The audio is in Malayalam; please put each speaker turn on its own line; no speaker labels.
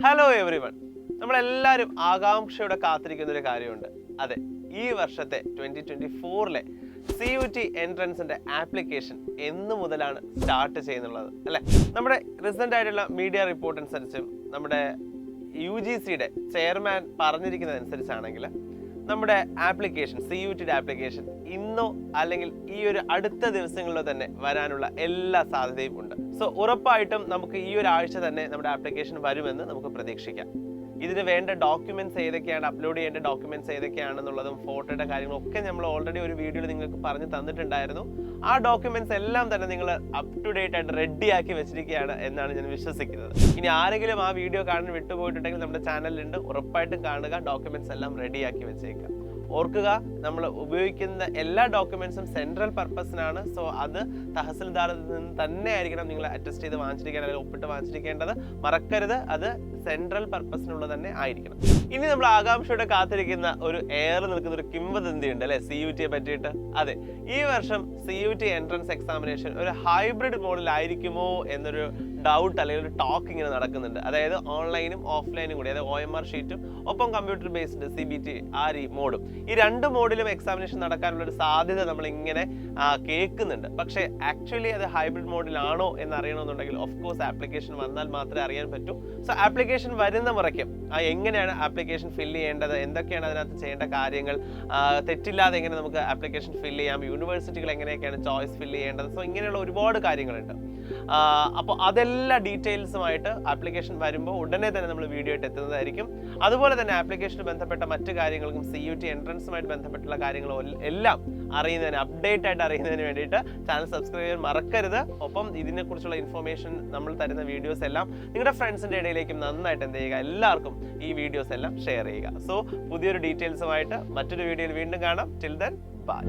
ഹലോ എവറി വൺ, നമ്മളെല്ലാവരും ആകാംക്ഷയോടെ കാത്തിരിക്കുന്ന ഒരു കാര്യമുണ്ട്. അതെ, ഈ വർഷത്തെ 2024 CUT എൻട്രൻസിന്റെ ആപ്ലിക്കേഷൻ എന്ന് മുതലാണ് സ്റ്റാർട്ട് ചെയ്യുന്നുള്ളത് അല്ലെ? നമ്മുടെ റീസെന്റ് ആയിട്ടുള്ള മീഡിയ റിപ്പോർട്ട് അനുസരിച്ചും നമ്മുടെ UGCയുടെ ചെയർമാൻ പറഞ്ഞിരിക്കുന്നതനുസരിച്ചാണെങ്കിൽ നമ്മുടെ ആപ്ലിക്കേഷൻ CUTയുടെ ആപ്ലിക്കേഷൻ ഇന്നോ അല്ലെങ്കിൽ ഈ ഒരു അടുത്ത ദിവസങ്ങളിലോ തന്നെ വരാനുള്ള എല്ലാ സാധ്യതയും ഉണ്ട്. സോ ഉറപ്പായിട്ടും നമുക്ക് ഈ ഒരു ആഴ്ച തന്നെ നമ്മുടെ ആപ്ലിക്കേഷൻ വരുമെന്ന് നമുക്ക് പ്രതീക്ഷിക്കാം. ഇതിന് വേണ്ട ഡോക്യുമെന്റ്സ് ഏതൊക്കെയാണ്, അപ്ലോഡ് ചെയ്യേണ്ട ഡോക്യുമെന്റ്സ് ഏതൊക്കെയാണെന്നുള്ളതും ഫോട്ടോയുടെ കാര്യങ്ങളൊക്കെ നമ്മൾ ഓൾറെഡി ഒരു വീഡിയോയിൽ നിങ്ങൾക്ക് പറഞ്ഞു തന്നിട്ടുണ്ടായിരുന്നു. ആ ഡോക്യുമെന്റ്സ് എല്ലാം തന്നെ നിങ്ങൾ അപ് ടു ഡേറ്റ് ആയിട്ട് റെഡി ആക്കി വെച്ചിരിക്കുകയാണ് എന്നാണ് ഞാൻ വിശ്വസിക്കുന്നത്. ഇനി ആരെങ്കിലും ആ വീഡിയോ കാണാൻ വിട്ടുപോയിട്ടുണ്ടെങ്കിൽ നമ്മുടെ ചാനലിലുണ്ട്, ഉറപ്പായിട്ടും കാണുക. ഡോക്യുമെന്റ്സ് എല്ലാം റെഡി ആക്കി വെച്ചേക്കുക. ഓർക്കുക, നമ്മൾ ഉപയോഗിക്കുന്ന എല്ലാ ഡോക്യുമെന്റ്സും സെൻട്രൽ പർപ്പസിനാണ്. സോ അത് തഹസിൽദാറിൽ നിന്ന് തന്നെ ആയിരിക്കണം നിങ്ങൾ അറ്റസ്റ്റ് ചെയ്ത് വാങ്ങിച്ചിരിക്കാൻ അല്ലെങ്കിൽ ഒപ്പിട്ട് വാങ്ങിച്ചിരിക്കേണ്ടത്. മറക്കരുത്, അത് സെൻട്രൽ പർപ്പസിനുള്ളത് തന്നെ ആയിരിക്കണം. ഇനി നമ്മൾ ആകാംക്ഷയോടെ കാത്തിരിക്കുന്ന ഒരു നിൽക്കുന്ന ഒരു കിംവദന്തി ഉണ്ട് അല്ലെ CUTയെ പറ്റിയിട്ട്. അതെ, ഈ വർഷം CUT എൻട്രൻസ് എക്സാമിനേഷൻ ഒരു ഹൈബ്രിഡ് മോഡിലായിരിക്കുമോ എന്നൊരു ഡൗട്ട് അല്ലെങ്കിൽ ഒരു ടോക്ക് ഇങ്ങനെ നടക്കുന്നുണ്ട്. അതായത് ഓൺലൈനും ഓഫ്ലൈനും കൂടി, അതായത് OMR ഷീറ്റും ഒപ്പം കമ്പ്യൂട്ടർ ബേസ്ഡ് CBT മോഡും, ഈ രണ്ട് മോഡിലും എക്സാമിനേഷൻ നടക്കാനുള്ള ഒരു സാധ്യത നമ്മൾ ഇങ്ങനെ കേൾക്കുന്നുണ്ട്. പക്ഷേ ആക്ച്വലി അത് ഹൈബ്രിഡ് മോഡിലാണോ എന്ന് അറിയണമെന്നുണ്ടെങ്കിൽ ഓഫ് കോഴ്സ് ആപ്ലിക്കേഷൻ വന്നാൽ മാത്രമേ അറിയാൻ പറ്റൂ. സോ ആപ്ലിക്കേഷൻ വരുന്ന മുറയ്ക്കും എങ്ങനെയാണ് ആപ്ലിക്കേഷൻ ഫില്ല് ചെയ്യേണ്ടത്, എന്തൊക്കെയാണ് അതിനകത്ത് ചെയ്യേണ്ട കാര്യങ്ങൾ, തെറ്റില്ലാതെ എങ്ങനെ നമുക്ക് ആപ്ലിക്കേഷൻ ഫില്ല് ചെയ്യാം, യൂണിവേഴ്സിറ്റികൾ എങ്ങനെയൊക്കെയാണ് ചോയ്സ് ഫില്ല് ചെയ്യേണ്ടത്, സോ ഇങ്ങനെയുള്ള ഒരുപാട് കാര്യങ്ങളുണ്ട്. അപ്പോൾ അതെല്ലാ ഡീറ്റെയിൽസുമായിട്ട് ആപ്ലിക്കേഷൻ വരുമ്പോൾ ഉടനെ തന്നെ നമ്മൾ വീഡിയോ ആയിട്ട് എത്തുന്നതായിരിക്കും. അതുപോലെ തന്നെ ആപ്ലിക്കേഷന് ബന്ധപ്പെട്ട മറ്റു കാര്യങ്ങൾക്കും CUT എൻട്രൻസുമായിട്ട് ബന്ധപ്പെട്ടുള്ള കാര്യങ്ങളും എല്ലാം അറിയുന്നതിന്, അപ്ഡേറ്റ് ആയിട്ട് അറിയുന്നതിന് വേണ്ടിയിട്ട് ചാനൽ സബ്സ്ക്രൈബ് ചെയ്യാൻ മറക്കരുത്. ഒപ്പം ഇതിനെക്കുറിച്ചുള്ള ഇൻഫർമേഷൻ നമ്മൾ തരുന്ന വീഡിയോസ് എല്ലാം നിങ്ങളുടെ ഫ്രണ്ട്സിൻ്റെ ഇടയിലേക്കും നന്നായിട്ട് എന്ത് ചെയ്യുക, എല്ലാവർക്കും ഈ വീഡിയോസ് എല്ലാം ഷെയർ ചെയ്യുക. സോ പുതിയൊരു ഡീറ്റെയിൽസുമായിട്ട് മറ്റൊരു വീഡിയോയിൽ വീണ്ടും കാണാം. Till then bye.